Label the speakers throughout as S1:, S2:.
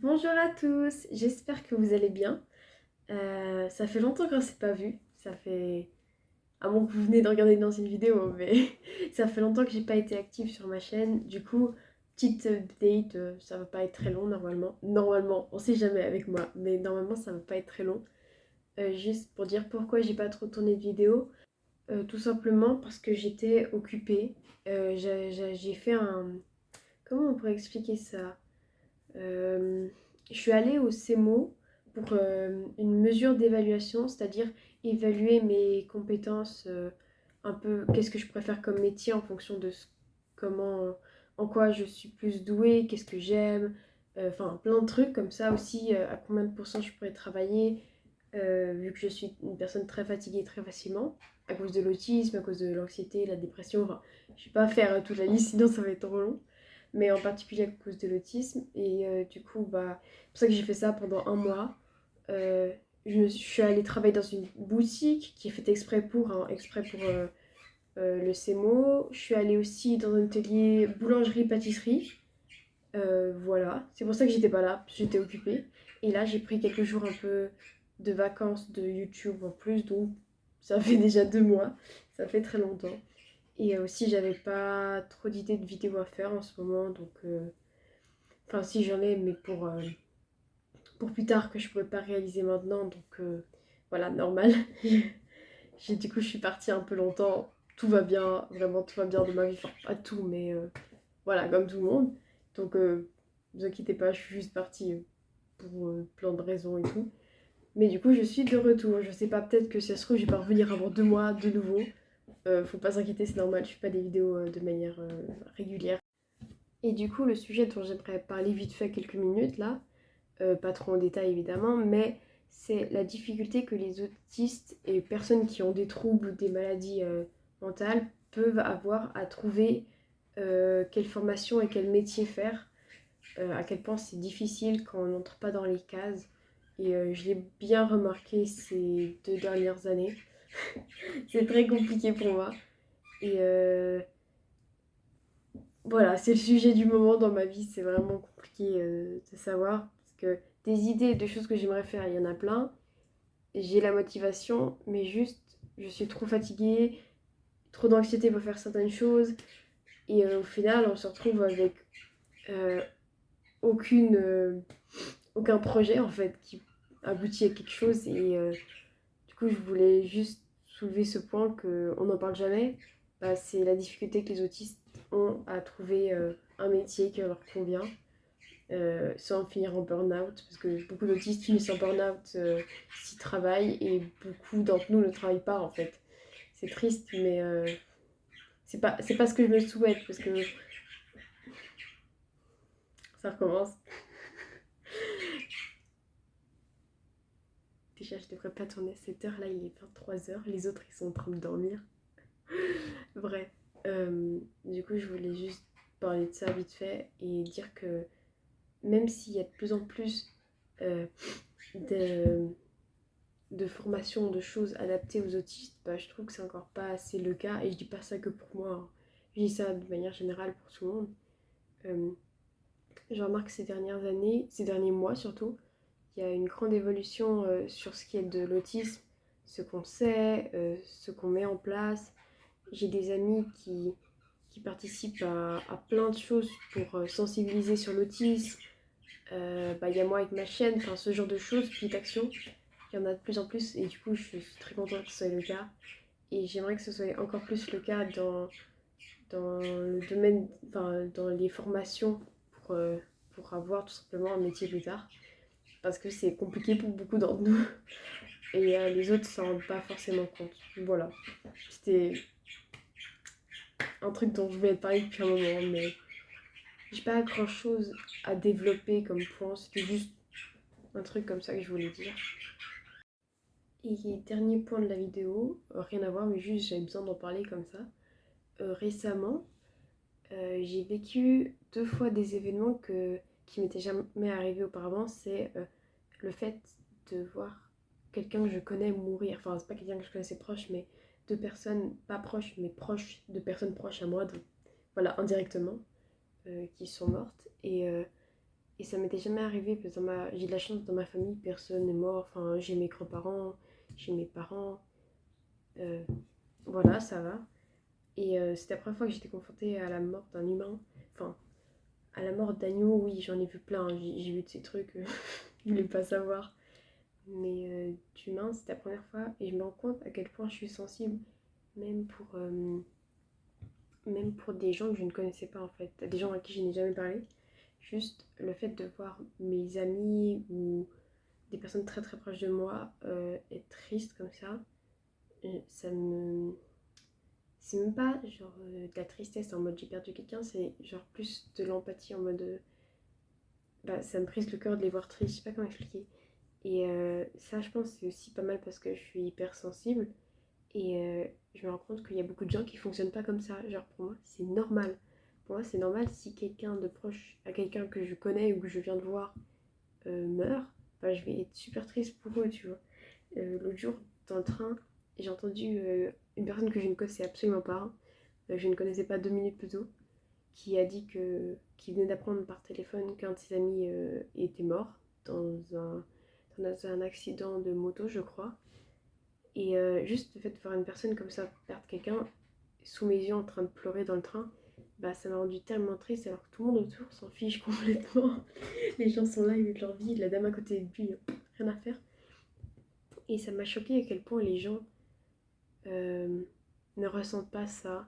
S1: Bonjour à tous, j'espère que vous allez bien. Ça fait longtemps qu'on ne s'est pas vu. Ça fait... À moins que vous venez de regarder une ancienne vidéo, mais ça fait longtemps que j'ai pas été active sur ma chaîne. Du coup, petite update, ça va pas être très long normalement. Normalement, on sait jamais avec moi, mais normalement ça va pas être très long. Juste pour dire pourquoi j'ai pas trop tourné de vidéo. Tout simplement parce que j'étais occupée. J'ai fait un... Comment on pourrait expliquer ça? Euh, je suis allée au CEMO pour une mesure d'évaluation, c'est-à-dire évaluer mes compétences, un peu qu'est-ce que je préfère comme métier en fonction de comment, en quoi je suis plus douée, qu'est-ce que j'aime, enfin plein de trucs comme ça aussi, à combien de pourcents je pourrais travailler, vu que je suis une personne très fatiguée très facilement, à cause de l'autisme, à cause de l'anxiété, la dépression, enfin, je vais pas faire toute la liste, sinon ça va être trop long, mais en particulier à cause de l'autisme. Et du coup, bah, c'est pour ça que j'ai fait ça pendant un mois. Je suis allée travailler dans une boutique qui est faite exprès pour le CEMO. Je suis allée aussi dans un atelier boulangerie-pâtisserie. Voilà, c'est pour ça que j'étais pas là, j'étais occupée. Et là, j'ai pris quelques jours un peu de vacances de YouTube en plus, donc ça fait déjà 2 mois, ça fait très longtemps. Et aussi, j'avais pas trop d'idées de vidéos à faire en ce moment, donc enfin, si j'en ai, mais pour plus tard que je pourrais pas réaliser maintenant. Donc voilà, normal. Du coup, je suis partie un peu longtemps. Tout va bien, vraiment tout va bien dans ma vie. Enfin, pas tout, mais voilà, comme tout le monde. Donc ne vous inquiétez pas, je suis juste partie pour plein de raisons et tout. Mais du coup, je suis de retour. Je sais pas, peut-être que si ça se trouve, je vais pas revenir avant 2 mois de nouveau. Faut pas s'inquiéter, c'est normal, je fais pas des vidéos de manière régulière. Et du coup, le sujet dont j'aimerais parler vite fait quelques minutes là, pas trop en détail évidemment, mais c'est la difficulté que les autistes et personnes qui ont des troubles, des maladies mentales peuvent avoir à trouver quelle formation et quel métier faire, à quel point c'est difficile quand on n'entre pas dans les cases. Et je l'ai bien remarqué ces 2 dernières années. C'est très compliqué pour moi. Et voilà, c'est le sujet du moment dans ma vie, c'est vraiment compliqué de savoir. Parce que des idées, de choses que j'aimerais faire, il y en a plein. J'ai la motivation, mais juste, je suis trop fatiguée, trop d'anxiété pour faire certaines choses. Et au final, on se retrouve avec euh, aucune, aucun projet, en fait, qui aboutit à quelque chose. Et du coup, je voulais juste soulever ce point qu'on n'en parle jamais. Bah, c'est la difficulté que les autistes ont à trouver un métier qui leur convient. Sans finir en burn-out, parce que beaucoup d'autistes finissent en burn-out s'ils travaillent, et beaucoup d'entre nous ne travaillent pas en fait. C'est triste, mais c'est pas ce que je me souhaite, parce que ça recommence. Déjà, je devrais pas tourner à cette heure, là il est 23h, les autres ils sont en train de dormir. Bref, du coup, je voulais juste parler de ça vite fait et dire que même s'il y a de plus en plus euh, de, de formation, de choses adaptées aux autistes, bah, je trouve que c'est encore pas assez le cas. Et je dis pas ça que pour moi, hein. Je dis ça de manière générale pour tout le monde. Euh, je remarque ces dernières années, ces derniers mois surtout, il y a une grande évolution sur ce qui est de l'autisme, ce qu'on sait, ce qu'on met en place. J'ai des amis qui participent à plein de choses pour sensibiliser sur l'autisme. Bah, y a moi avec ma chaîne, enfin ce genre de choses, petites actions. Il y en a de plus en plus et du coup je suis très contente que ce soit le cas. Et j'aimerais que ce soit encore plus le cas dans le domaine, enfin dans les formations pour avoir tout simplement un métier plus tard. Parce que c'est compliqué pour beaucoup d'entre nous et les autres s'en rendent pas forcément compte. Voilà, c'était un truc dont je voulais te parler depuis un moment, mais j'ai pas grand chose à développer comme point, c'était juste un truc comme ça que je voulais dire. Et dernier point de la vidéo, rien à voir, mais juste j'avais besoin d'en parler comme ça. Récemment, j'ai vécu 2 fois des événements qui m'étaient jamais arrivés auparavant. C'est le fait de voir quelqu'un que je connais mourir. Enfin, c'est pas quelqu'un que je connaissais proche, mais 2 personnes, pas proches, mais proches, de personnes proches à moi, donc voilà, indirectement, qui sont mortes. Et Et ça m'était jamais arrivé parce que j'ai de la chance dans ma famille, personne n'est mort. Enfin, j'ai mes grands-parents, j'ai mes parents. euh, voilà, ça va. Et c'était la première fois que j'étais confrontée à la mort d'un humain. Enfin, à la mort d'agneau, oui, j'en ai vu plein. J'ai vu de ces trucs, je voulais pas savoir. Mais d'humain, c'était la première fois. Et je me rends compte à quel point je suis sensible, même pour, euh, même pour des gens que je ne connaissais pas en fait. Des gens à qui je n'ai jamais parlé. Juste le fait de voir mes amis ou des personnes très très proches de moi être tristes comme ça me... C'est même pas genre de la tristesse en mode j'ai perdu quelqu'un, c'est genre plus de l'empathie en mode bah, ça me brise le cœur de les voir tristes, je sais pas comment expliquer. Et ça, je pense, c'est aussi pas mal parce que je suis hyper sensible et je me rends compte qu'il y a beaucoup de gens qui fonctionnent pas comme ça. Genre pour moi, c'est normal. Pour moi, c'est normal si quelqu'un de proche à quelqu'un que je connais ou que je viens de voir meurt, bah, je vais être super triste pour eux, tu vois. L'autre jour, dans le train, j'ai entendu une personne que je ne connaissais absolument pas, hein, je ne connaissais pas 2 minutes plus tôt, qui a dit qu'il venait d'apprendre par téléphone qu'un de ses amis était mort dans un accident de moto, je crois. Et juste le fait de voir une personne comme ça perdre quelqu'un sous mes yeux en train de pleurer dans le train, bah ça m'a rendu tellement triste alors que tout le monde autour s'en fiche complètement. Les gens sont là, ils vivent leur vie, la dame à côté de lui, rien à faire. Et ça m'a choqué à quel point les gens euh, ne ressentent pas ça,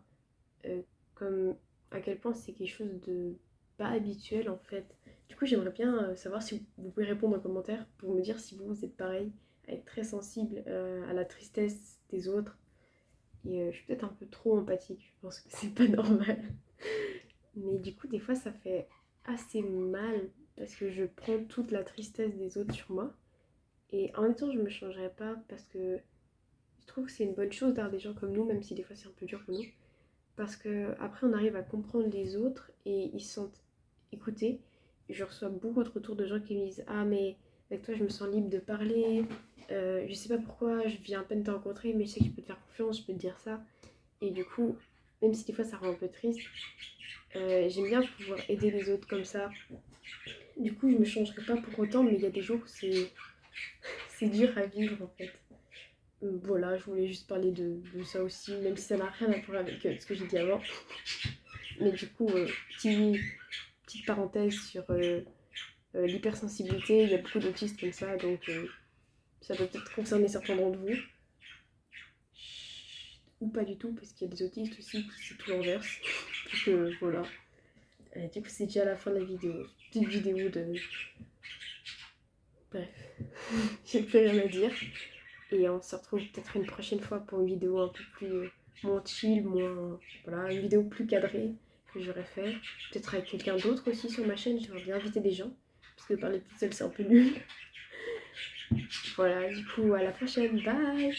S1: comme à quel point c'est quelque chose de pas habituel en fait. Du coup, j'aimerais bien savoir si vous pouvez répondre en commentaire pour me dire si vous êtes pareil, à être très sensible à la tristesse des autres. Et je suis peut-être un peu trop empathique, je pense que c'est pas normal. Mais du coup, des fois, ça fait assez mal parce que je prends toute la tristesse des autres sur moi. Et en même temps, je me changerais pas parce que je trouve que c'est une bonne chose d'avoir des gens comme nous, même si des fois c'est un peu dur pour nous. Parce que après on arrive à comprendre les autres et ils se sentent écoutés. Je reçois beaucoup de retours de gens qui me disent ah mais avec toi je me sens libre de parler, je sais pas pourquoi, je viens à peine te rencontrer mais je sais que je peux te faire confiance, je peux te dire ça. Et du coup, même si des fois ça rend un peu triste, j'aime bien pouvoir aider les autres comme ça. Du coup je me changerai pas pour autant mais il y a des jours où c'est dur à vivre en fait. Voilà, je voulais juste parler de ça aussi, même si ça n'a rien à voir avec ce que j'ai dit avant. Mais du coup, petite parenthèse sur l'hypersensibilité, il y a beaucoup d'autistes comme ça, donc ça peut peut-être concerner certains d'entre vous. Ou pas du tout, parce qu'il y a des autistes aussi qui c'est tout l'inverse. Donc voilà. Du coup, c'est déjà la fin de la vidéo. Petite vidéo de... Bref, j'ai plus rien à dire. Et on se retrouve peut-être une prochaine fois pour une vidéo un peu plus moins chill, moins... Voilà, une vidéo plus cadrée que j'aurais fait. Peut-être avec quelqu'un d'autre aussi sur ma chaîne, j'aimerais bien inviter des gens. Parce que parler toute seule c'est un peu nul. Voilà, du coup à la prochaine, bye.